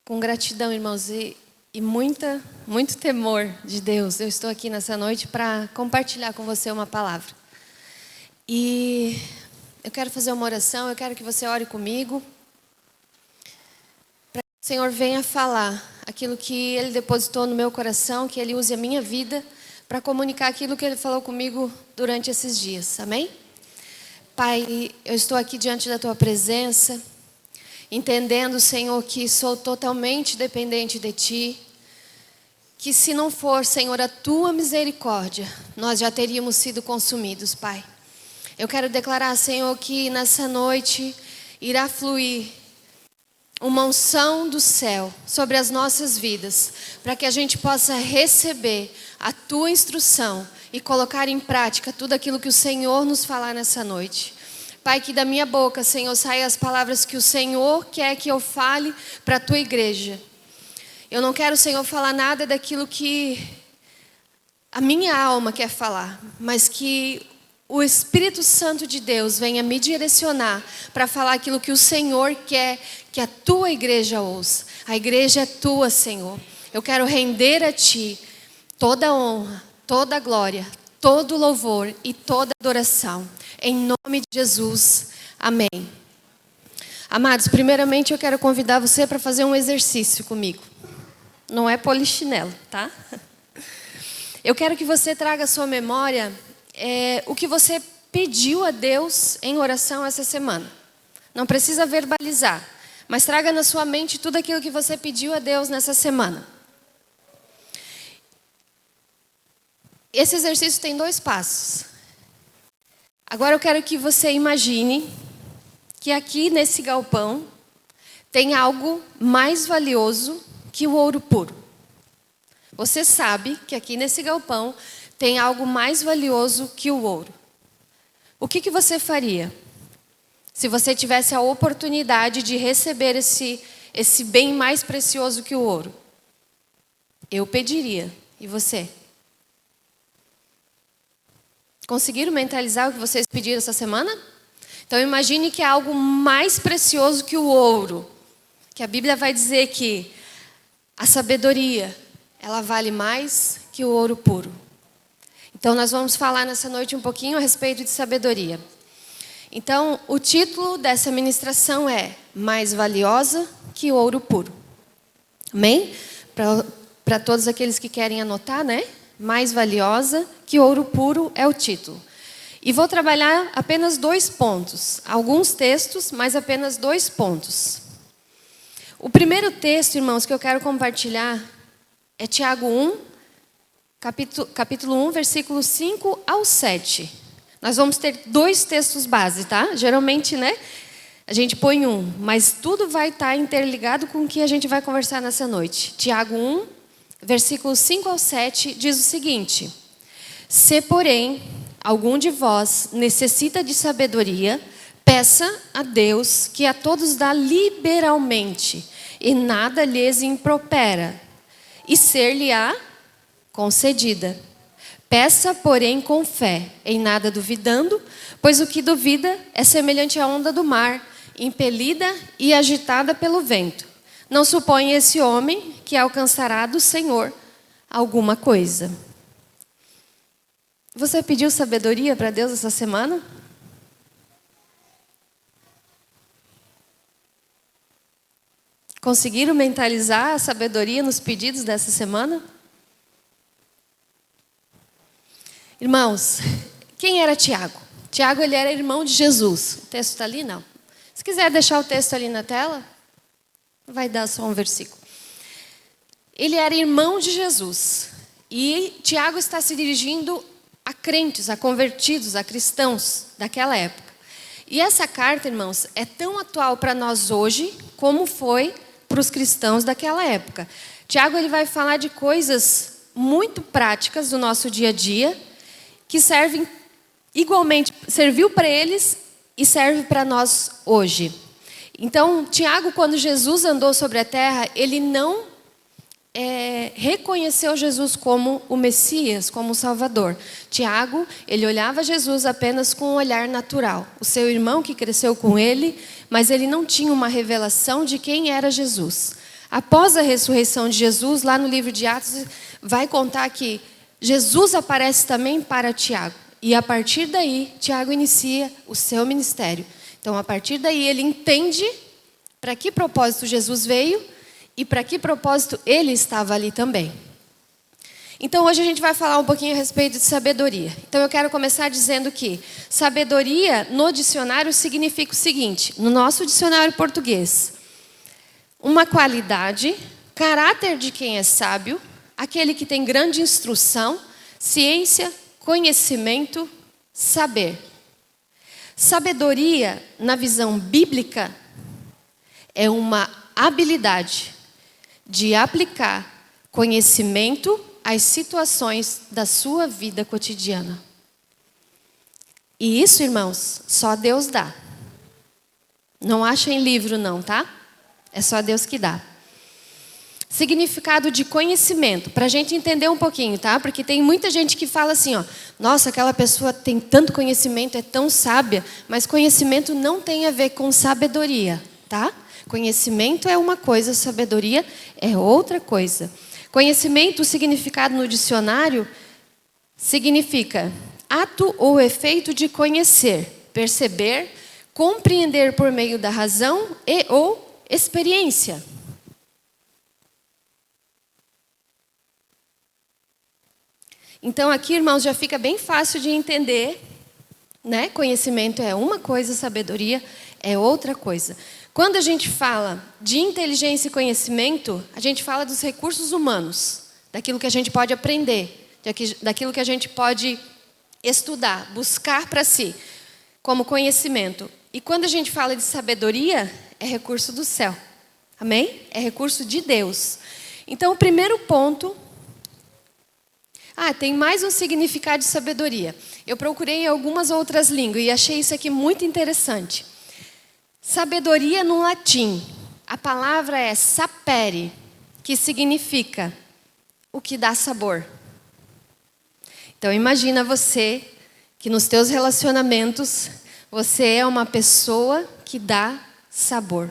Com gratidão, irmãos, e muito temor de Deus, eu estou aqui nessa noite para compartilhar com você uma palavra. E eu quero fazer uma oração, eu quero que você ore comigo, para que o Senhor venha falar aquilo que Ele depositou no meu coração, que Ele use a minha vida para comunicar aquilo que Ele falou comigo durante esses dias, amém? Pai, eu estou aqui diante da Tua presença, entendendo, Senhor, que sou totalmente dependente de Ti, que se não for, Senhor, a Tua misericórdia, nós já teríamos sido consumidos, Pai. Eu quero declarar, Senhor, que nessa noite irá fluir uma unção do céu sobre as nossas vidas, para que a gente possa receber a Tua instrução e colocar em prática tudo aquilo que o Senhor nos falar nessa noite. Pai, que da minha boca, Senhor, saiam as palavras que o Senhor quer que eu fale para a Tua igreja. Eu não quero, Senhor, falar nada daquilo que a minha alma quer falar, mas que o Espírito Santo de Deus venha me direcionar para falar aquilo que o Senhor quer que a Tua igreja ouça. A igreja é Tua, Senhor. Eu quero render a Ti toda a honra, toda a glória, todo o louvor e toda a adoração. Em nome de Jesus, amém. Amados, primeiramente eu quero convidar você para fazer um exercício comigo. Não é polichinelo, tá? Eu quero que você traga à sua memória o que você pediu a Deus em oração essa semana. Não precisa verbalizar, mas traga na sua mente tudo aquilo que você pediu a Deus nessa semana. Esse exercício tem 2 passos. Agora eu quero que você imagine que aqui nesse galpão tem algo mais valioso que o ouro puro. Você sabe que aqui nesse galpão tem algo mais valioso que o ouro. O que você faria se você tivesse a oportunidade de receber esse bem mais precioso que o ouro? Eu pediria. E você? Conseguiram mentalizar o que vocês pediram essa semana? Então imagine que é algo mais precioso que o ouro. Que a Bíblia vai dizer que a sabedoria, ela vale mais que o ouro puro. Então nós vamos falar nessa noite um pouquinho a respeito de sabedoria. Então o título dessa ministração é Mais Valiosa que o Ouro Puro. Amém? Para todos aqueles que querem anotar, né? Mais valiosa que ouro puro é o título. E vou trabalhar apenas 2 pontos. Alguns textos, mas apenas 2 pontos. O primeiro texto, irmãos, que eu quero compartilhar é Tiago 1, capítulo 1, versículo 5 ao 7. Nós vamos ter 2 textos base, tá? Geralmente, né? A gente põe um, mas tudo vai estar interligado com o que a gente vai conversar nessa noite. Tiago 1, versículos 5 ao 7 diz o seguinte: Se, porém, algum de vós necessita de sabedoria, peça a Deus, que a todos dá liberalmente, e nada lhes impropera, e ser-lhe-á concedida. Peça, porém, com fé, em nada duvidando, pois o que duvida é semelhante à onda do mar, impelida e agitada pelo vento. Não supõe esse homem que alcançará do Senhor alguma coisa. Você pediu sabedoria para Deus essa semana? Conseguiram mentalizar a sabedoria nos pedidos dessa semana? Irmãos, quem era Tiago? Tiago, ele era irmão de Jesus. O texto está ali? Não. Se quiser deixar o texto ali na tela, vai dar só um versículo. Ele era irmão de Jesus. E Tiago está se dirigindo a crentes, a convertidos, a cristãos daquela época. E essa carta, irmãos, é tão atual para nós hoje como foi para os cristãos daquela época. Tiago, ele vai falar de coisas muito práticas do nosso dia a dia, que servem igualmente, serviu para eles e serve para nós hoje. Então, Tiago, quando Jesus andou sobre a terra, ele não reconheceu Jesus como o Messias, como o Salvador. Tiago, ele olhava Jesus apenas com um olhar natural. O seu irmão que cresceu com ele, mas ele não tinha uma revelação de quem era Jesus. Após a ressurreição de Jesus, lá no livro de Atos, vai contar que Jesus aparece também para Tiago. E a partir daí, Tiago inicia o seu ministério. Então, a partir daí, ele entende para que propósito Jesus veio e para que propósito ele estava ali também. Então, hoje a gente vai falar um pouquinho a respeito de sabedoria. Então, eu quero começar dizendo que sabedoria no dicionário significa o seguinte, no nosso dicionário português: uma qualidade, caráter de quem é sábio, aquele que tem grande instrução, ciência, conhecimento, saber. Sabedoria, na visão bíblica, é uma habilidade de aplicar conhecimento às situações da sua vida cotidiana. E isso, irmãos, só Deus dá. Não acha em livro não, tá? É só Deus que dá. Significado de conhecimento, para a gente entender um pouquinho, tá? Porque tem muita gente que fala assim, ó, nossa, aquela pessoa tem tanto conhecimento, é tão sábia, mas conhecimento não tem a ver com sabedoria, tá? Conhecimento é uma coisa, sabedoria é outra coisa. Conhecimento, o significado no dicionário, significa ato ou efeito de conhecer, perceber, compreender por meio da razão e ou experiência. Então aqui, irmãos, já fica bem fácil de entender, né? Conhecimento é uma coisa, sabedoria é outra coisa. Quando a gente fala de inteligência e conhecimento, a gente fala dos recursos humanos, daquilo que a gente pode aprender, daquilo que a gente pode estudar, buscar para si, como conhecimento. E quando a gente fala de sabedoria, é recurso do céu. Amém? É recurso de Deus. Então, o primeiro ponto... tem mais um significado de sabedoria. Eu procurei em algumas outras línguas e achei isso aqui muito interessante. Sabedoria no latim, a palavra é sapere, que significa o que dá sabor. Então imagina você que nos teus relacionamentos você é uma pessoa que dá sabor.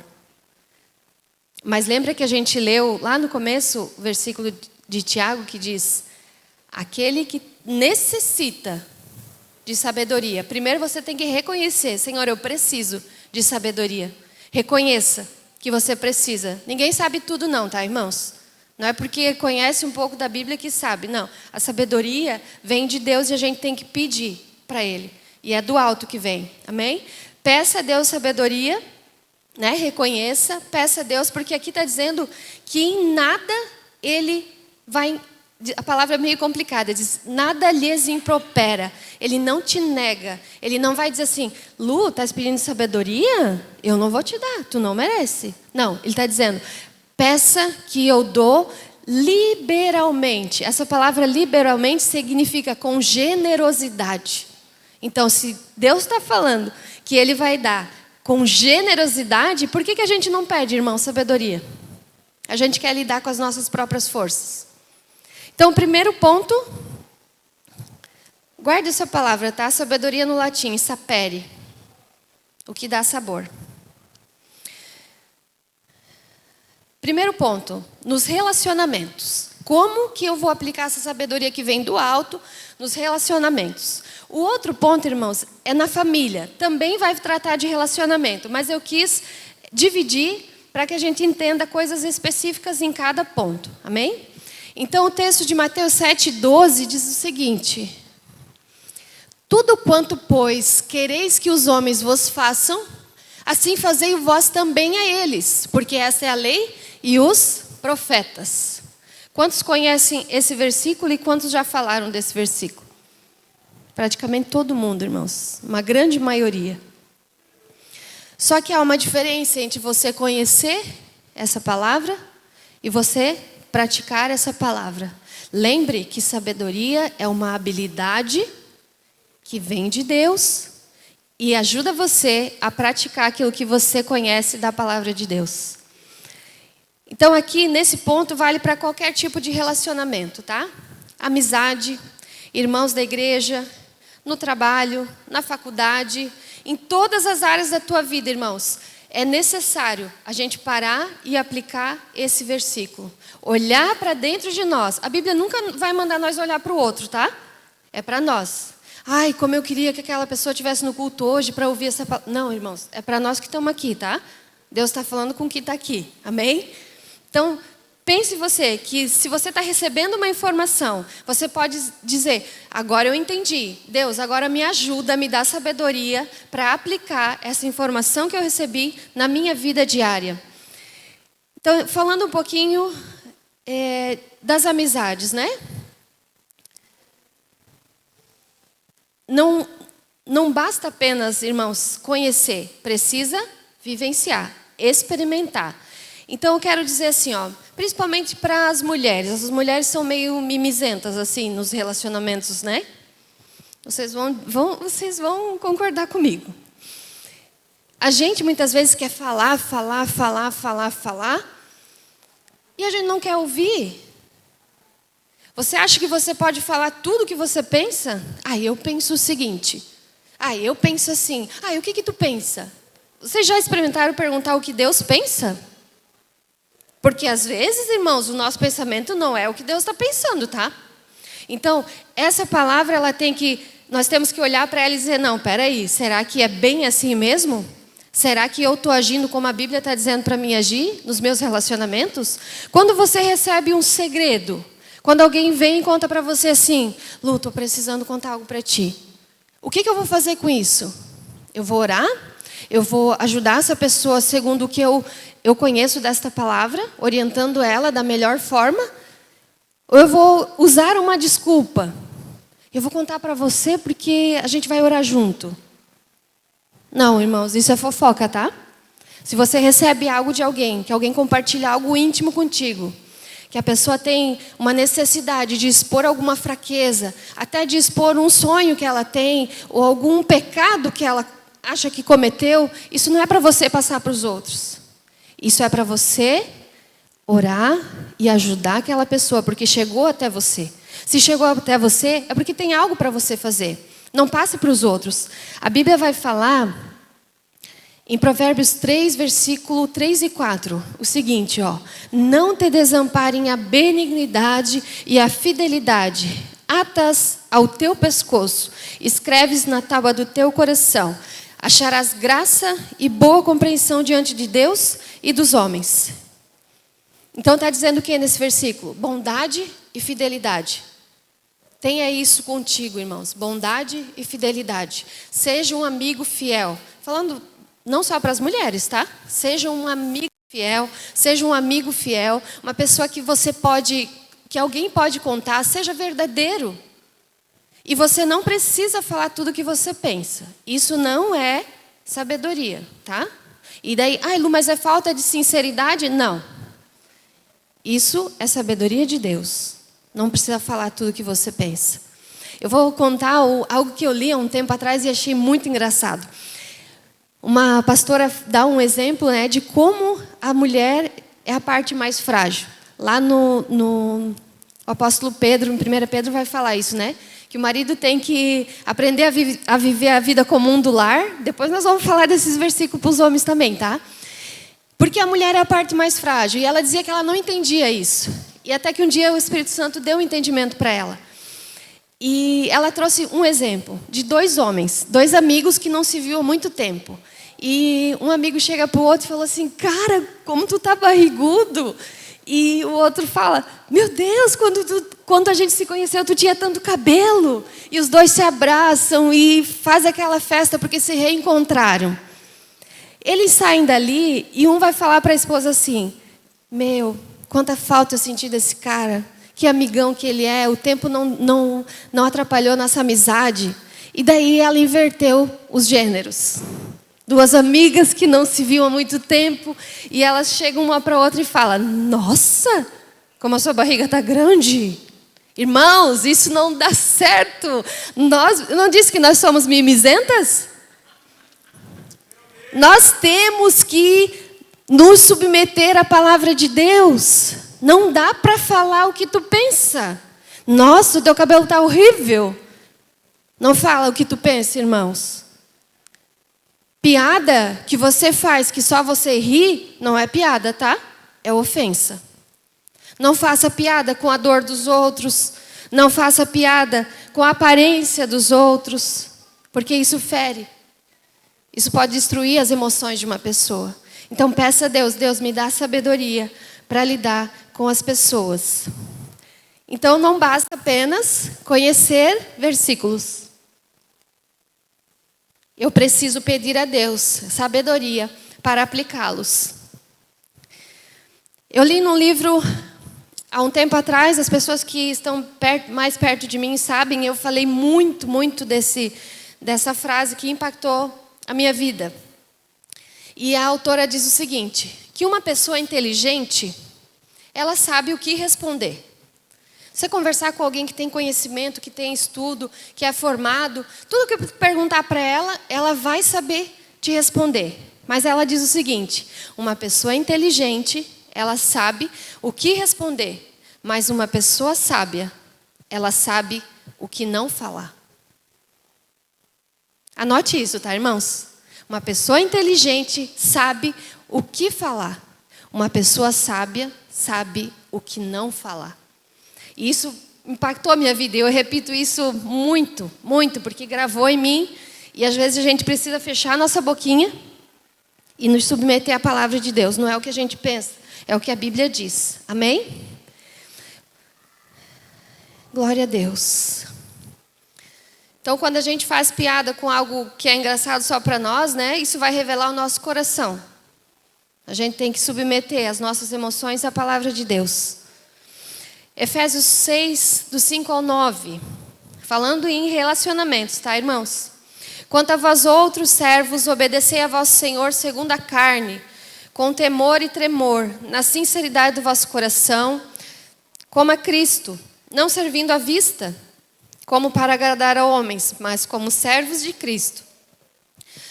Mas lembra que a gente leu lá no começo o versículo de Tiago que diz: aquele que necessita de sabedoria, primeiro você tem que reconhecer, Senhor, eu preciso de sabedoria. Reconheça que você precisa. Ninguém sabe tudo não, tá, irmãos? Não é porque conhece um pouco da Bíblia que sabe, não. A sabedoria vem de Deus e a gente tem que pedir para Ele. E é do alto que vem, amém? Peça a Deus sabedoria, né? Reconheça, peça a Deus, porque aqui está dizendo que em nada Ele vai... A palavra é meio complicada, diz, nada lhes impropera. Ele não te nega. Ele não vai dizer assim, Lu, estás pedindo sabedoria? Eu não vou te dar, tu não merece. Não, ele está dizendo, peça que eu dou liberalmente. Essa palavra liberalmente significa com generosidade. Então, se Deus está falando que Ele vai dar com generosidade, por que a gente não pede, irmão, sabedoria? A gente quer lidar com as nossas próprias forças. Então, o primeiro ponto, guarde essa palavra, tá? Sabedoria no latim, sapere, o que dá sabor. Primeiro ponto, nos relacionamentos. Como que eu vou aplicar essa sabedoria que vem do alto nos relacionamentos? O outro ponto, irmãos, é na família. Também vai tratar de relacionamento, mas eu quis dividir para que a gente entenda coisas específicas em cada ponto. Amém? Então, o texto de Mateus 7,12 diz o seguinte: tudo quanto, pois, quereis que os homens vos façam, assim fazei vós também a eles, porque essa é a lei e os profetas. Quantos conhecem esse versículo e quantos já falaram desse versículo? Praticamente todo mundo, irmãos. Uma grande maioria. Só que há uma diferença entre você conhecer essa palavra e você praticar essa palavra. Lembre que sabedoria é uma habilidade que vem de Deus e ajuda você a praticar aquilo que você conhece da palavra de Deus. Então aqui nesse ponto vale para qualquer tipo de relacionamento, tá? Amizade, irmãos da igreja, no trabalho, na faculdade, em todas as áreas da tua vida, irmãos. é necessário a gente parar e aplicar esse versículo. Olhar para dentro de nós. A Bíblia nunca vai mandar nós olhar para o outro, tá? É para nós. Ai, como eu queria que aquela pessoa estivesse no culto hoje para ouvir essa palavra. Não, irmãos, é para nós que estamos aqui, tá? Deus está falando com quem está aqui. Amém? Então, pense você que se você está recebendo uma informação, você pode dizer, agora eu entendi. Deus, agora me ajuda, me dá sabedoria para aplicar essa informação que eu recebi na minha vida diária. Então, falando um pouquinho das amizades, né? Não basta apenas, irmãos, conhecer, precisa vivenciar, experimentar. Então eu quero dizer assim, ó, principalmente para as mulheres são meio mimizentas assim nos relacionamentos, né? Vocês vão concordar comigo. A gente muitas vezes quer falar, e a gente não quer ouvir. Você acha que você pode falar tudo o que você pensa? Eu penso o seguinte. Eu penso assim. E o que tu pensa? Vocês já experimentaram perguntar o que Deus pensa? Porque às vezes, irmãos, o nosso pensamento não é o que Deus está pensando, tá? Então, essa palavra, nós temos que olhar para ela e dizer, não, peraí, será que é bem assim mesmo? Será que eu estou agindo como a Bíblia está dizendo para mim agir nos meus relacionamentos? Quando você recebe um segredo, quando alguém vem e conta para você assim, Lu, estou precisando contar algo para ti. O que eu vou fazer com isso? Eu vou orar? Eu vou ajudar essa pessoa segundo o que eu conheço desta palavra, orientando ela da melhor forma? Ou eu vou usar uma desculpa? Eu vou contar para você porque a gente vai orar junto. Não, irmãos, isso é fofoca, tá? Se você recebe algo de alguém, que alguém compartilha algo íntimo contigo, que a pessoa tem uma necessidade de expor alguma fraqueza, até de expor um sonho que ela tem, ou algum pecado que ela acha que cometeu, isso não é para você passar para os outros. Isso é para você orar e ajudar aquela pessoa, porque chegou até você. Se chegou até você, é porque tem algo para você fazer. Não passe para os outros. A Bíblia vai falar em Provérbios 3, versículo 3 e 4, o seguinte, ó. Não te desamparem a benignidade e a fidelidade. Atas ao teu pescoço, escreves na tábua do teu coração. Acharás graça e boa compreensão diante de Deus e dos homens. Então está dizendo o que nesse versículo? Bondade e fidelidade. Tenha isso contigo, irmãos. Bondade e fidelidade. Seja um amigo fiel. Falando não só para as mulheres, tá? Seja um amigo fiel, uma pessoa que alguém pode contar, seja verdadeiro. E você não precisa falar tudo o que você pensa. Isso não é sabedoria, tá? E daí, Lu, mas é falta de sinceridade? Não. Isso é sabedoria de Deus. Não precisa falar tudo o que você pensa. Eu vou contar algo que eu li há um tempo atrás e achei muito engraçado. Uma pastora dá um exemplo, né, de como a mulher é a parte mais frágil. Lá no apóstolo Pedro, em 1 Pedro, vai falar isso, né? Que o marido tem que aprender a viver a vida comum do lar. Depois nós vamos falar desses versículos para os homens também, tá? Porque a mulher é a parte mais frágil. E ela dizia que ela não entendia isso. E até que um dia o Espírito Santo deu um entendimento para ela. E ela trouxe um exemplo de 2 homens, 2 amigos que não se viam há muito tempo. E um amigo chega para o outro e fala assim, cara, como tu tá barrigudo. E o outro fala, meu Deus, quando a gente se conheceu, tu tinha tanto cabelo. E os 2 se abraçam e fazem aquela festa porque se reencontraram. Eles saem dali e um vai falar para a esposa assim, meu, quanta falta eu senti desse cara. Que amigão que ele é, o tempo não atrapalhou nossa amizade. E daí ela inverteu os gêneros. 2 amigas que não se viam há muito tempo, e elas chegam uma para a outra e falam, nossa, como a sua barriga está grande. Irmãos, isso não dá certo. Não disse que nós somos mimizentas? Nós temos que nos submeter à palavra de Deus. Não dá para falar o que tu pensa. Nossa, o teu cabelo está horrível. Não fala o que tu pensa, irmãos. piada que você faz, que só você ri, não é piada, tá? É ofensa. Não faça piada com a dor dos outros. Não faça piada com a aparência dos outros, porque isso fere. Isso pode destruir as emoções de uma pessoa. Então peça a Deus, Deus me dá sabedoria para lidar com as pessoas. Então não basta apenas conhecer versículos. Eu preciso pedir a Deus sabedoria para aplicá-los. Eu li num livro há um tempo atrás, as pessoas que estão mais perto de mim sabem, eu falei muito dessa frase que impactou a minha vida. E a autora diz o seguinte, que uma pessoa inteligente, ela sabe o que responder. Você conversar com alguém que tem conhecimento, que tem estudo, que é formado, tudo que perguntar para ela, ela vai saber te responder. Mas ela diz o seguinte, uma pessoa inteligente, ela sabe o que responder. Mas uma pessoa sábia, ela sabe o que não falar. Anote isso, tá, irmãos? Uma pessoa inteligente sabe o que falar. Uma pessoa sábia sabe o que não falar. E isso impactou a minha vida. Eu repito isso muito, porque gravou em mim. E às vezes a gente precisa fechar a nossa boquinha e nos submeter à palavra de Deus. Não é o que a gente pensa, é o que a Bíblia diz. Amém? Glória a Deus. Então, quando a gente faz piada com algo que é engraçado só para nós, né? Isso vai revelar o nosso coração. A gente tem que submeter as nossas emoções à palavra de Deus. Efésios 6, do 5 ao 9. Falando em relacionamentos, tá, irmãos? Quanto a vós outros servos, obedecei a vosso Senhor segundo a carne, com temor e tremor, na sinceridade do vosso coração, como a Cristo, não servindo à vista, como para agradar a homens, mas como servos de Cristo,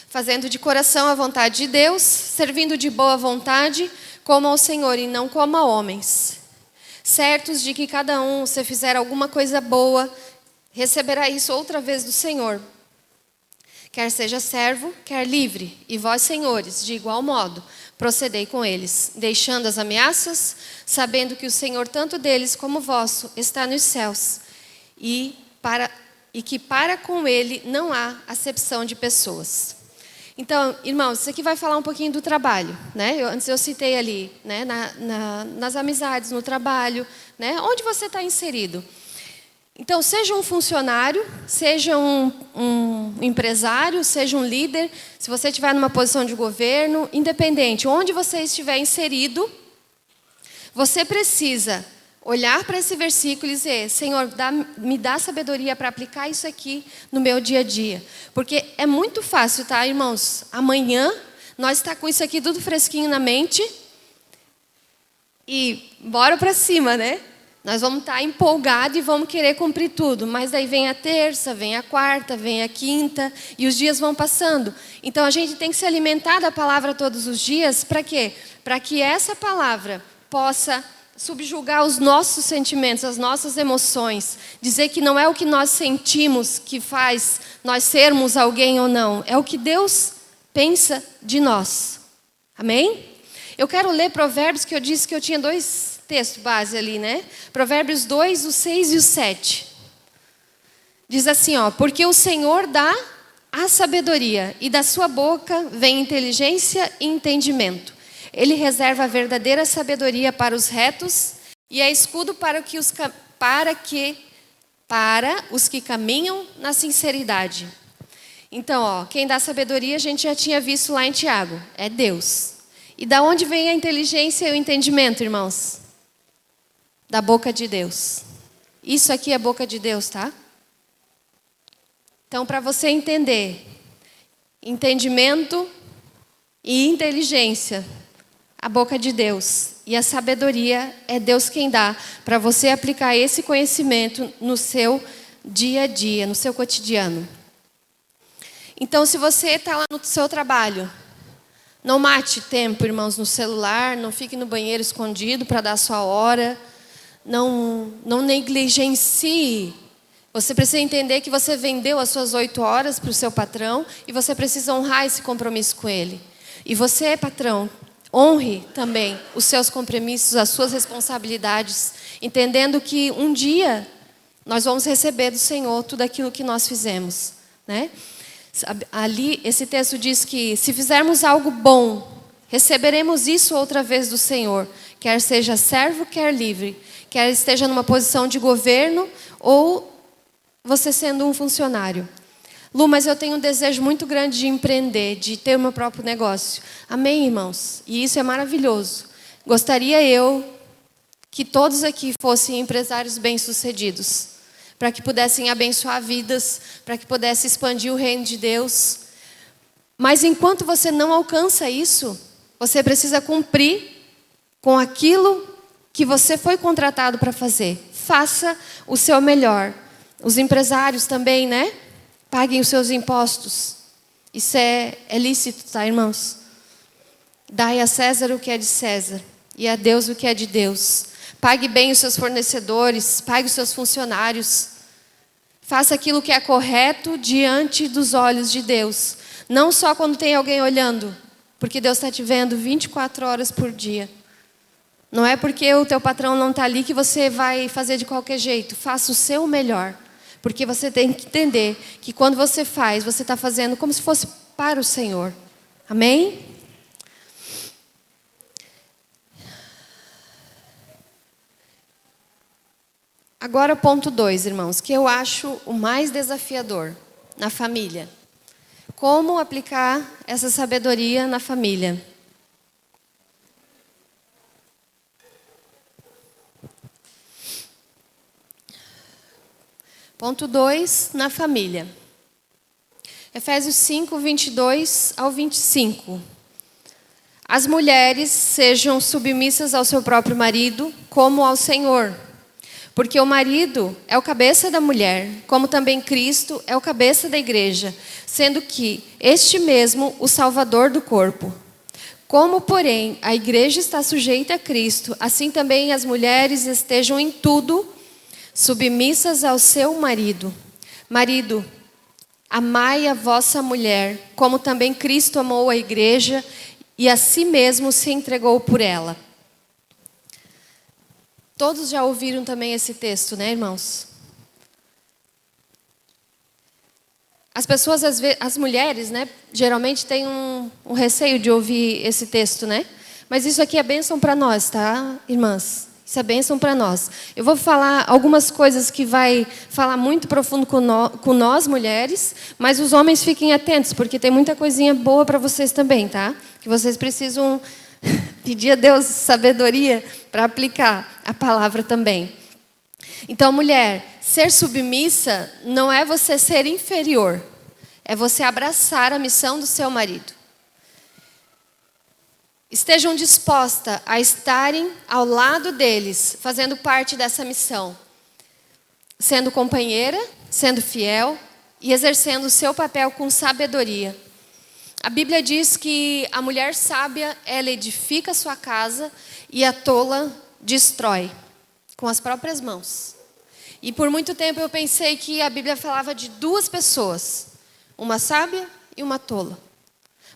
fazendo de coração a vontade de Deus, servindo de boa vontade, como ao Senhor e não como a homens. Certos de que cada um, se fizer alguma coisa boa, receberá isso outra vez do Senhor. Quer seja servo, quer livre, e vós, senhores, de igual modo, procedei com eles, deixando as ameaças, sabendo que o Senhor, tanto deles como vosso, está nos céus, e que para com ele não há acepção de pessoas. Então, irmãos, isso aqui vai falar um pouquinho do trabalho, né? Antes eu citei ali, né? Nas amizades, no trabalho, né? Onde você está inserido. Então, seja um funcionário, seja um empresário, seja um líder, se você estiver numa posição de governo, independente, onde você estiver inserido, você precisa olhar para esse versículo e dizer, Senhor, me dá sabedoria para aplicar isso aqui no meu dia a dia. Porque é muito fácil, tá, irmãos? Amanhã, nós está com isso aqui tudo fresquinho na mente e bora para cima, né? Nós vamos estar empolgados e vamos querer cumprir tudo. Mas daí vem a terça, vem a quarta, vem a quinta e os dias vão passando. Então, a gente tem que se alimentar da palavra todos os dias. Para quê? Para que essa palavra possa subjugar os nossos sentimentos, as nossas emoções. Dizer que não é o que nós sentimos que faz nós sermos alguém ou não. É o que Deus pensa de nós. Amém? Eu quero ler Provérbios, que eu disse que eu tinha 2 textos base ali, né? Provérbios 2, o 6 e o 7. Diz assim, ó. Porque o Senhor dá a sabedoria, e da sua boca vem inteligência e entendimento. Ele reserva a verdadeira sabedoria para os retos e é escudo para os que caminham na sinceridade. Então, ó, quem dá sabedoria a gente já tinha visto lá em Tiago, é Deus. E da onde vem a inteligência e o entendimento, irmãos? Da boca de Deus. Isso aqui é a boca de Deus, tá? Então, para você entender, entendimento e inteligência, a boca de Deus. E a sabedoria é Deus quem dá para você aplicar esse conhecimento no seu dia a dia, no seu cotidiano. Então, se você está lá no seu trabalho, não mate tempo, irmãos, no celular, não fique no banheiro escondido para dar a sua hora, não negligencie Você precisa entender que você vendeu as suas 8 horas para o seu patrão e você precisa honrar esse compromisso com ele. E você, patrão, honre também os seus compromissos, as suas responsabilidades, entendendo que um dia nós vamos receber do Senhor tudo aquilo que nós fizemos, né? Ali, esse texto diz que se fizermos algo bom, receberemos isso outra vez do Senhor, quer seja servo, quer livre, quer esteja numa posição de governo ou você sendo um funcionário. Lu, mas eu tenho um desejo muito grande de empreender, de ter o meu próprio negócio. Amém, irmãos? E isso é maravilhoso. Gostaria eu que todos aqui fossem empresários bem-sucedidos, para que pudessem abençoar vidas, para que pudessem expandir o reino de Deus. Mas enquanto você não alcança isso, você precisa cumprir com aquilo que você foi contratado para fazer. Faça o seu melhor. Os empresários também, né? Paguem os seus impostos. Isso é lícito, tá, irmãos? Dai a César o que é de César e a Deus o que é de Deus. Pague bem os seus fornecedores, pague os seus funcionários. Faça aquilo que é correto diante dos olhos de Deus. Não só quando tem alguém olhando, porque Deus está te vendo 24 horas por dia. Não é porque o teu patrão não está ali que você vai fazer de qualquer jeito. Faça o seu melhor. Porque você tem que entender que quando você faz, você está fazendo como se fosse para o Senhor. Amém? Agora, ponto 2, irmãos, que eu acho o mais desafiador na família. Como aplicar essa sabedoria na família? Ponto 2, na família. Efésios 5, 22 ao 25. As mulheres sejam submissas ao seu próprio marido, como ao Senhor. Porque o marido é o cabeça da mulher, como também Cristo é o cabeça da igreja, sendo que este mesmo o Salvador do corpo. Como, porém, a igreja está sujeita a Cristo, assim também as mulheres estejam em tudo submissas ao seu marido. Marido, amai a vossa mulher, como também Cristo amou a igreja e a si mesmo se entregou por ela. Todos já ouviram também esse texto, né, irmãos? As pessoas, as mulheres, né, geralmente têm um receio de ouvir esse texto, né? Mas isso aqui é bênção para nós, tá, irmãs? Isso é bênção para nós. Eu vou falar algumas coisas que vai falar muito profundo com nós, mulheres, mas os homens fiquem atentos, porque tem muita coisinha boa para vocês também, tá? Que vocês precisam pedir a Deus sabedoria para aplicar a palavra também. Então, mulher, ser submissa não é você ser inferior, é você abraçar a missão do seu marido. Estejam dispostas a estarem ao lado deles, fazendo parte dessa missão, sendo companheira, sendo fiel e exercendo o seu papel com sabedoria. A Bíblia diz que a mulher sábia, ela edifica a sua casa e a tola destrói com as próprias mãos. E por muito tempo eu pensei que a Bíblia falava de duas pessoas, uma sábia e uma tola.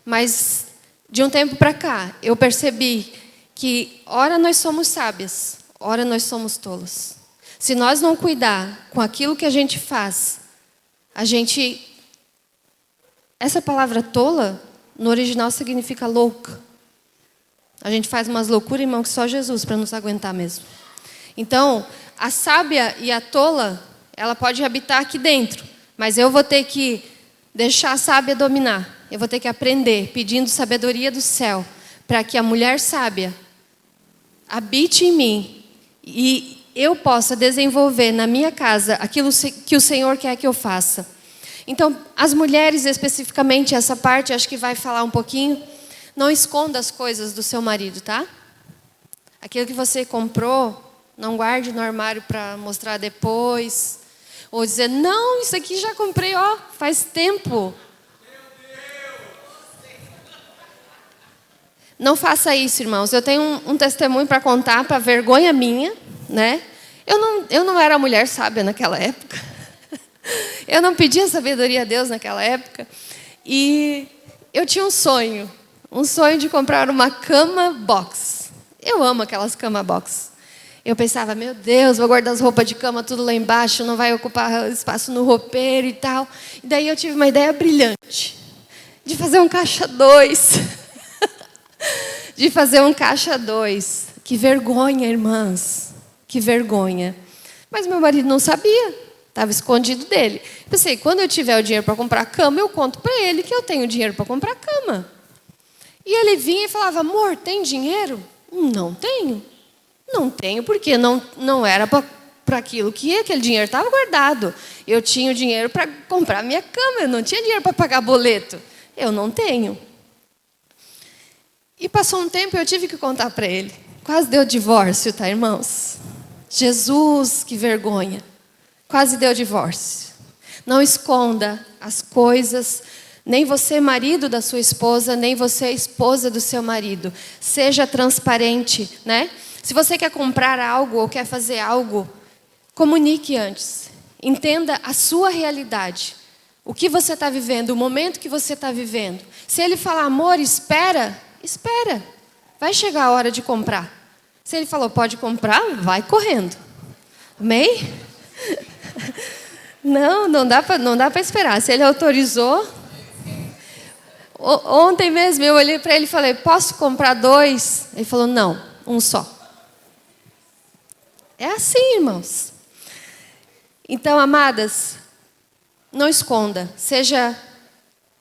Mas de um tempo para cá, eu percebi que ora nós somos sábias, ora nós somos tolas. Se nós não cuidar com aquilo que a gente faz, essa palavra tola, no original significa louca. A gente faz umas loucuras, irmão, que só Jesus para nos aguentar mesmo. Então, a sábia e a tola, ela pode habitar aqui dentro, mas eu vou ter que deixar a sábia dominar. Eu vou ter que aprender, pedindo sabedoria do céu, para que a mulher sábia habite em mim e eu possa desenvolver na minha casa aquilo que o Senhor quer que eu faça. Então, as mulheres especificamente, essa parte acho que vai falar um pouquinho. Não esconda as coisas do seu marido, tá? Aquilo que você comprou, não guarde no armário para mostrar depois. Ou dizer, não, isso aqui já comprei, ó, faz tempo. Não faça isso, irmãos. Eu tenho um testemunho para contar, para vergonha minha, né? Eu não era mulher sábia naquela época. Eu não pedia sabedoria a Deus naquela época. E eu tinha um sonho de comprar uma cama box. Eu amo aquelas cama box. Eu pensava, meu Deus, vou guardar as roupas de cama tudo lá embaixo, não vai ocupar espaço no roupeiro e tal. E daí eu tive uma ideia brilhante de fazer um caixa 2. De fazer um caixa 2. Que vergonha, irmãs. Que vergonha. Mas meu marido não sabia. Estava escondido dele. Pensei, quando eu tiver o dinheiro para comprar cama, eu conto para ele que eu tenho dinheiro para comprar cama. E ele vinha e falava, amor, tem dinheiro? Não tenho. Não tenho, porque não era para aquilo que aquele dinheiro estava guardado. Eu tinha o dinheiro para comprar minha cama, eu não tinha dinheiro para pagar boleto. Eu não tenho. E passou um tempo e eu tive que contar para ele. Quase deu divórcio, tá, irmãos? Jesus, que vergonha. Quase deu divórcio. Não esconda as coisas, nem você, marido da sua esposa, nem você, esposa do seu marido. Seja transparente, né? Se você quer comprar algo ou quer fazer algo, comunique antes. Entenda a sua realidade. O que você está vivendo, o momento que você está vivendo. Se ele falar, amor, espera, espera. Vai chegar a hora de comprar. Se ele falou, pode comprar, vai correndo. Amém? Não dá para esperar. Se ele autorizou. Ontem mesmo eu olhei para ele e falei, posso comprar 2? Ele falou, não, um só. É assim, irmãos. Então, amadas, não esconda. Seja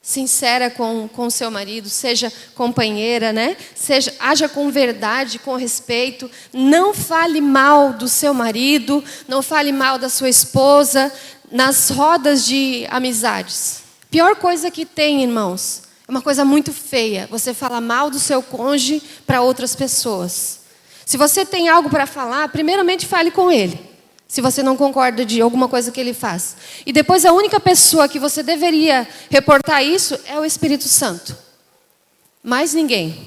sincera com o seu marido, seja companheira, né? Haja com verdade, com respeito. Não fale mal do seu marido, não fale mal da sua esposa nas rodas de amizades. Pior coisa que tem, irmãos, é uma coisa muito feia. Você fala mal do seu cônjuge para outras pessoas. Se você tem algo para falar, primeiramente fale com ele. Se você não concorda de alguma coisa que ele faz. E depois a única pessoa que você deveria reportar isso é o Espírito Santo. Mais ninguém.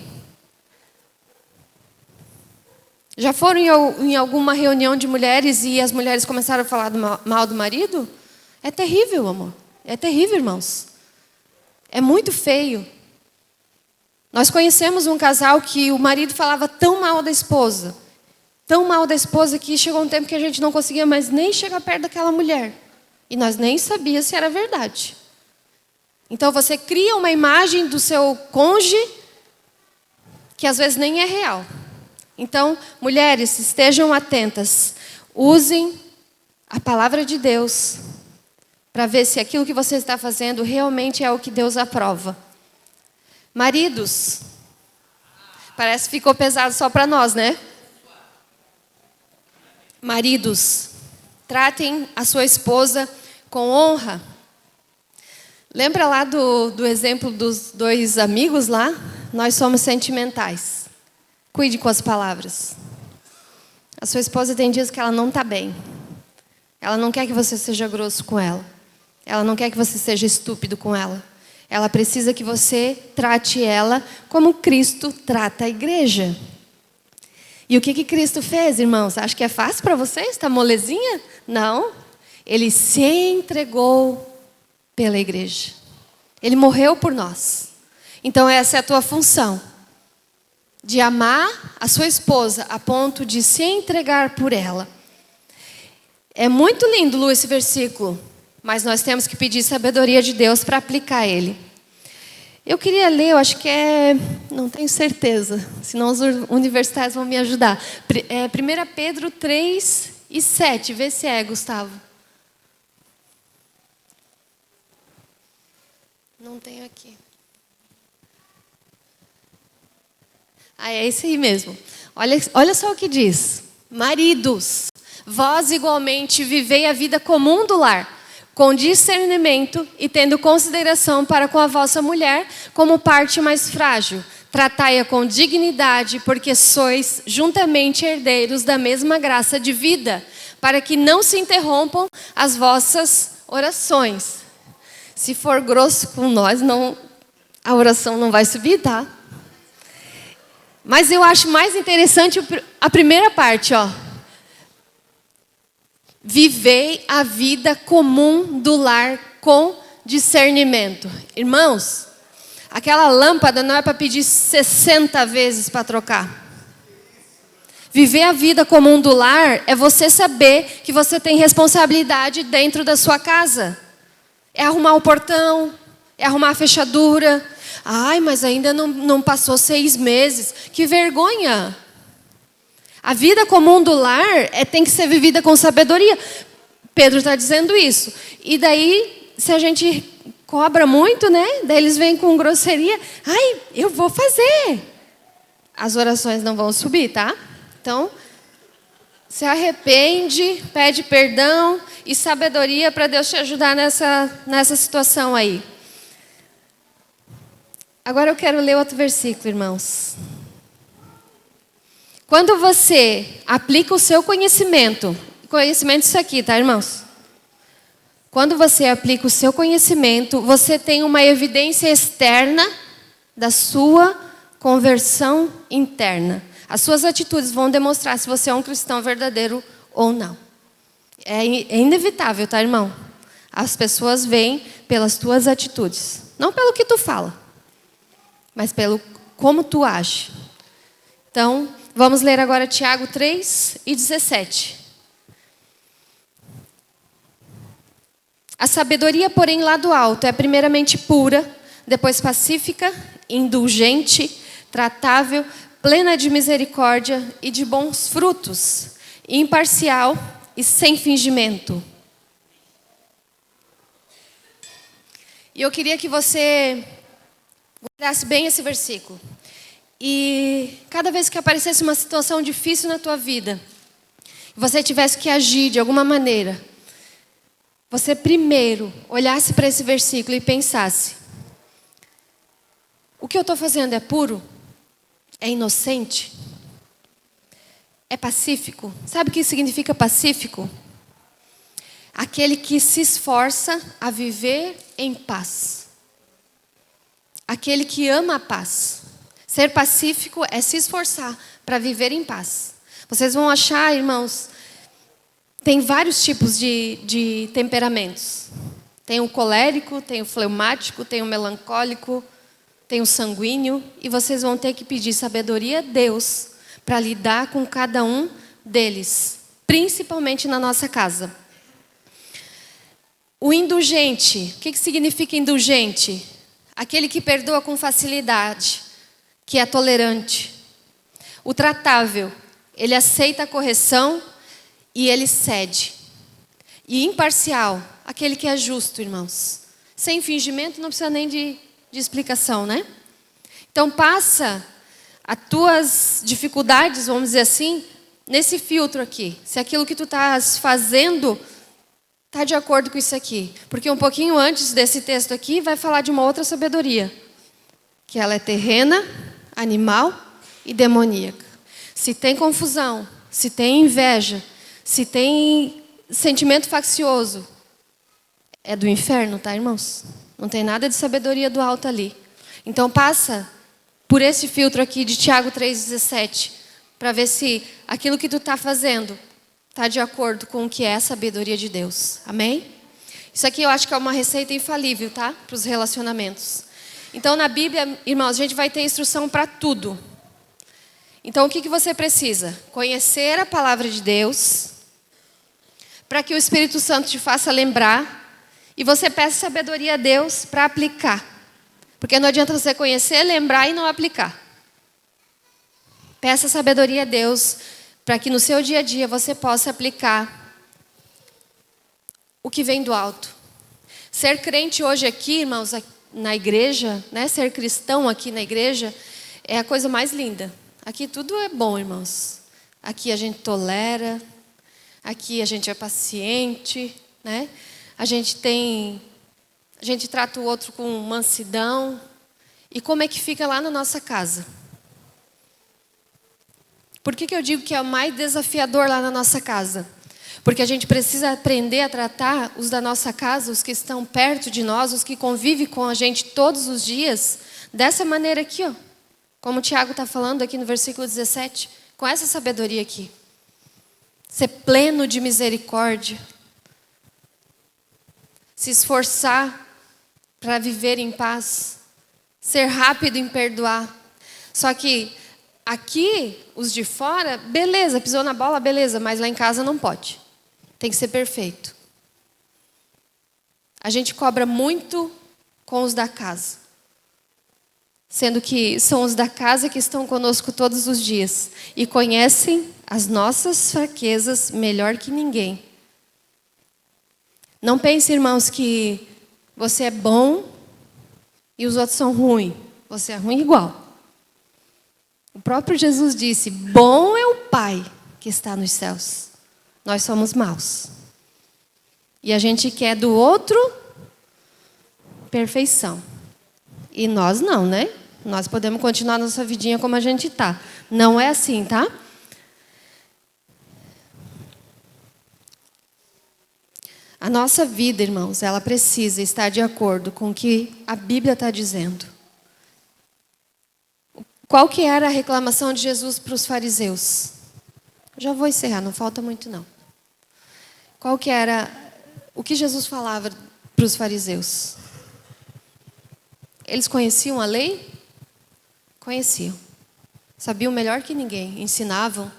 Já foram em alguma reunião de mulheres e as mulheres começaram a falar mal do marido? É terrível, amor. É terrível, irmãos. É muito feio. Nós conhecemos um casal que o marido falava tão mal da esposa. Tão mal da esposa que chegou um tempo que a gente não conseguia mais nem chegar perto daquela mulher. E nós nem sabíamos se era verdade. Então você cria uma imagem do seu cônjuge que às vezes nem é real. Então, mulheres, estejam atentas. Usem a palavra de Deus para ver se aquilo que você está fazendo realmente é o que Deus aprova. Maridos, parece que ficou pesado só para nós, né? Maridos, tratem a sua esposa com honra. Lembra lá do exemplo dos 2 amigos lá? Nós somos sentimentais. Cuide com as palavras. A sua esposa tem dias que ela não está bem. Ela não quer que você seja grosso com ela. Ela não quer que você seja estúpido com ela. Ela precisa que você trate ela como Cristo trata a igreja. E o que Cristo fez, irmãos? Acho que é fácil para vocês? Está molezinha? Não. Ele se entregou pela igreja. Ele morreu por nós. Então essa é a tua função. De amar a sua esposa a ponto de se entregar por ela. É muito lindo, Lu, esse versículo. Mas nós temos que pedir sabedoria de Deus para aplicar ele. Eu queria ler, eu acho que não tenho certeza, senão os universitários vão me ajudar. 1 Pedro 3:7, vê se é, Gustavo. Não tenho aqui. É esse aí mesmo. Olha só o que diz. Maridos, vós igualmente vivei a vida comum do lar, com discernimento e tendo consideração para com a vossa mulher como parte mais frágil. Tratai-a com dignidade, porque sois juntamente herdeiros da mesma graça de vida, para que não se interrompam as vossas orações. Se for grosso com nós, a oração não vai subir, tá? Mas eu acho mais interessante a primeira parte, ó. vivei a vida comum do lar com discernimento. Irmãos, aquela lâmpada não é para pedir 60 vezes para trocar. Viver a vida comum do lar é você saber que você tem responsabilidade dentro da sua casa. É arrumar o portão, é arrumar a fechadura. Ai, mas ainda não passou 6 meses. Que vergonha! A vida comum do lar tem que ser vivida com sabedoria. Pedro está dizendo isso. E daí, se a gente cobra muito, né? Daí eles vêm com grosseria. Ai, eu vou fazer. As orações não vão subir, tá? Então, se arrepende, pede perdão e sabedoria para Deus te ajudar nessa situação aí. Agora eu quero ler outro versículo, irmãos. Quando você aplica o seu conhecimento isso aqui, tá, irmãos? Quando você aplica o seu conhecimento, você tem uma evidência externa da sua conversão interna. As suas atitudes vão demonstrar se você é um cristão verdadeiro ou não. É inevitável, tá, irmão? As pessoas veem pelas tuas atitudes. Não pelo que tu fala, mas pelo como tu age. Então, vamos ler agora Tiago 3:17. A sabedoria, porém, lá do alto, é primeiramente pura, depois pacífica, indulgente, tratável, plena de misericórdia e de bons frutos, imparcial e sem fingimento. E eu queria que você guardasse bem esse versículo. E cada vez que aparecesse uma situação difícil na tua vida, e você tivesse que agir de alguma maneira, você primeiro olhasse para esse versículo e pensasse: o que eu estou fazendo é puro? É inocente? É pacífico? Sabe o que significa pacífico? Aquele que se esforça a viver em paz. Aquele que ama a paz. Ser pacífico é se esforçar para viver em paz. Vocês vão achar, irmãos, tem vários tipos de temperamentos. Tem o colérico, tem o fleumático, tem o melancólico, tem o sanguíneo, e vocês vão ter que pedir sabedoria a Deus para lidar com cada um deles, principalmente na nossa casa. O indulgente, o que significa indulgente? Aquele que perdoa com facilidade, que é tolerante. O tratável, ele aceita a correção e ele cede. E imparcial, aquele que é justo, irmãos. Sem fingimento, não precisa nem de explicação, né? Então passa as tuas dificuldades, vamos dizer assim, nesse filtro aqui. Se aquilo que tu estás fazendo está de acordo com isso aqui. Porque um pouquinho antes desse texto aqui vai falar de uma outra sabedoria. Que ela é terrena, animal e demoníaca. Se tem confusão, se tem inveja, se tem sentimento faccioso, é do inferno, tá, irmãos? Não tem nada de sabedoria do alto ali. Então passa por esse filtro aqui de Tiago 3,17, para ver se aquilo que tu está fazendo está de acordo com o que é a sabedoria de Deus. Amém? Isso aqui eu acho que é uma receita infalível, tá? Para os relacionamentos. Então na Bíblia, irmãos, a gente vai ter instrução para tudo. Então o que você precisa? Conhecer a palavra de Deus, para que o Espírito Santo te faça lembrar, e você peça sabedoria a Deus para aplicar. Porque não adianta você conhecer, lembrar e não aplicar. Peça sabedoria a Deus para que no seu dia a dia você possa aplicar o que vem do alto. Ser crente hoje aqui, irmãos, na igreja, né? Ser cristão aqui na igreja é a coisa mais linda. Aqui tudo é bom, irmãos. Aqui a gente tolera, aqui a gente é paciente, né? A gente trata o outro com mansidão. E como é que fica lá na nossa casa? Por que eu digo que é o mais desafiador lá na nossa casa? Porque a gente precisa aprender a tratar os da nossa casa, os que estão perto de nós, os que convivem com a gente todos os dias, dessa maneira aqui, ó. Como o Tiago está falando aqui no versículo 17, com essa sabedoria aqui. ser pleno de misericórdia, se esforçar para viver em paz, ser rápido em perdoar. Só que aqui, os de fora, beleza, pisou na bola, beleza, mas lá em casa não pode. Tem que ser perfeito. A gente cobra muito com os da casa, sendo que são os da casa que estão conosco todos os dias e conhecem as nossas fraquezas melhor que ninguém. Não pense, irmãos, que você é bom e os outros são ruins. Você é ruim igual. O próprio Jesus disse: bom é o Pai que está nos céus. Nós somos maus. E a gente quer do outro perfeição. E nós não, né? Nós podemos continuar nossa vidinha como a gente está. Não é assim, tá? A nossa vida, irmãos, ela precisa estar de acordo com o que a Bíblia está dizendo. Qual que era a reclamação de Jesus para os fariseus? Já vou encerrar, não falta muito não. Qual que era o que Jesus falava para os fariseus? Eles conheciam a lei? Conheciam. Sabiam melhor que ninguém, ensinavam,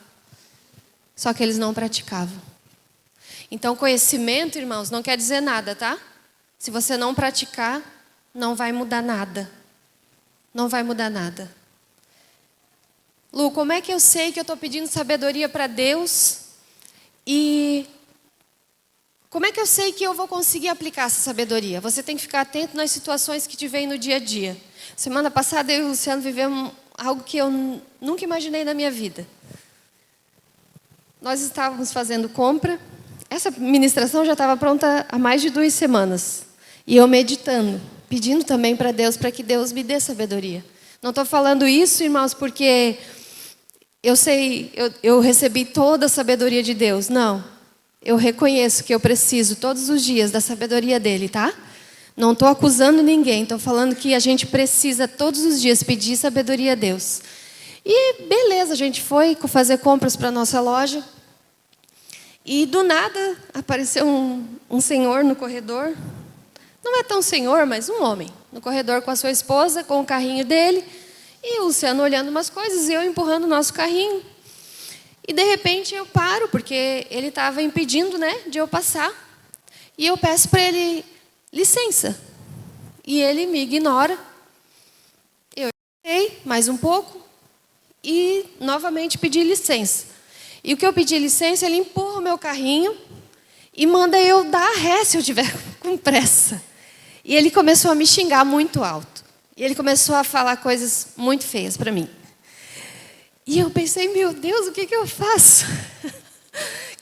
só que eles não praticavam. Então, conhecimento, irmãos, não quer dizer nada, tá? Se você não praticar, não vai mudar nada. Não vai mudar nada. Lu, como é que eu sei que eu estou pedindo sabedoria para Deus? E como é que eu sei que eu vou conseguir aplicar essa sabedoria? Você tem que ficar atento nas situações que te vêm no dia a dia. Semana passada eu e o Luciano vivemos algo que eu nunca imaginei na minha vida. Nós estávamos fazendo compra. Essa ministração já estava pronta há mais de 2 semanas. E eu meditando, pedindo também para Deus, para que Deus me dê sabedoria. Não estou falando isso, irmãos, porque eu sei, eu recebi toda a sabedoria de Deus. Não. Eu reconheço que eu preciso todos os dias da sabedoria dele, tá? Não estou acusando ninguém. Estou falando que a gente precisa todos os dias pedir sabedoria a Deus. E beleza, a gente foi fazer compras para a nossa loja. E do nada apareceu um senhor no corredor. Não é tão senhor, mas um homem. No corredor com a sua esposa, com o carrinho dele. E o Luciano olhando umas coisas e eu empurrando o nosso carrinho. E de repente eu paro, porque ele estava impedindo, né, de eu passar. E eu peço para ele licença. E ele me ignora. Eu esperei mais um pouco e novamente pedi licença. E o que eu pedi licença, ele empurra o meu carrinho e manda eu dar ré se eu tiver com pressa. E ele começou a me xingar muito alto. E ele começou a falar coisas muito feias para mim. E eu pensei, meu Deus, o que eu faço?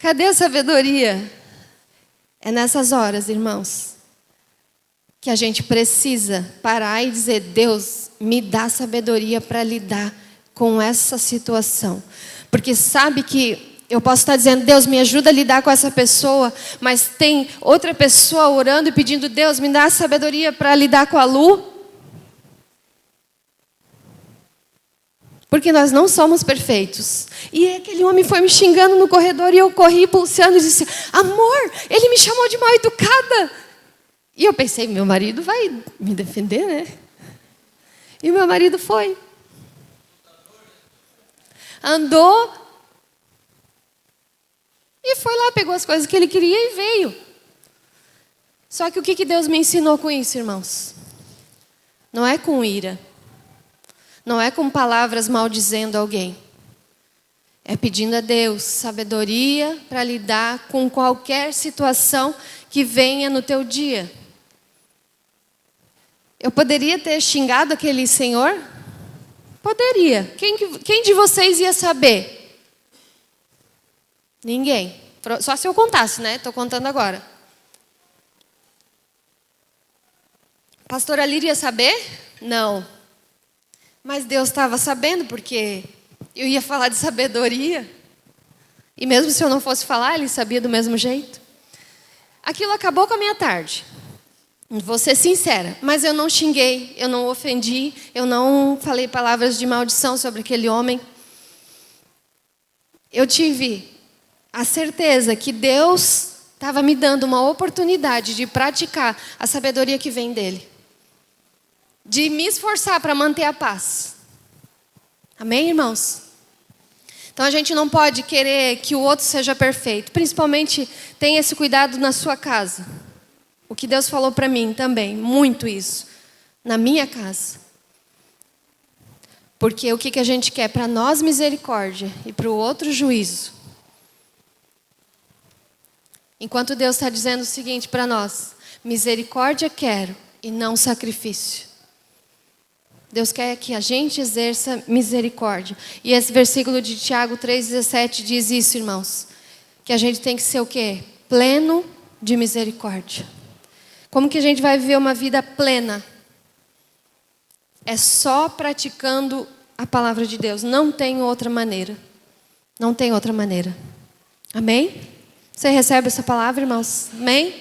Cadê a sabedoria? É nessas horas, irmãos, que a gente precisa parar e dizer: Deus, me dá sabedoria para lidar com essa situação. Porque sabe que eu posso estar dizendo: Deus, me ajuda a lidar com essa pessoa, mas tem outra pessoa orando e pedindo: Deus, me dá sabedoria para lidar com a Lu. Porque nós não somos perfeitos. E aquele homem foi me xingando no corredor e eu corri pulsando e disse: amor, ele me chamou de mal educada. E eu pensei, meu marido vai me defender, né? E o meu marido foi. Andou. E foi lá, pegou as coisas que ele queria e veio. Só que o que Deus me ensinou com isso, irmãos? Não é com ira. Não é com palavras maldizendo alguém. É pedindo a Deus sabedoria para lidar com qualquer situação que venha no teu dia. Eu poderia ter xingado aquele senhor? Poderia. Quem de vocês ia saber? Ninguém. Só se eu contasse, né? Estou contando agora. Pastora Líria ia saber? Não. Mas Deus estava sabendo, porque eu ia falar de sabedoria. E mesmo se eu não fosse falar, Ele sabia do mesmo jeito. Aquilo acabou com a minha tarde. Vou ser sincera, mas eu não xinguei, eu não ofendi, eu não falei palavras de maldição sobre aquele homem. Eu tive a certeza que Deus estava me dando uma oportunidade de praticar a sabedoria que vem dele. De me esforçar para manter a paz. Amém, irmãos? Então a gente não pode querer que o outro seja perfeito. Principalmente, tenha esse cuidado na sua casa. O que Deus falou para mim também, muito isso. Na minha casa. Porque o que a gente quer? Para nós misericórdia e para o outro juízo. Enquanto Deus está dizendo o seguinte para nós: misericórdia quero e não sacrifício. Deus quer que a gente exerça misericórdia. E esse versículo de Tiago 3,17 diz isso, irmãos. Que a gente tem que ser o quê? Pleno de misericórdia. Como que a gente vai viver uma vida plena? É só praticando a palavra de Deus. Não tem outra maneira. Não tem outra maneira. Amém? Você recebe essa palavra, irmãos? Amém?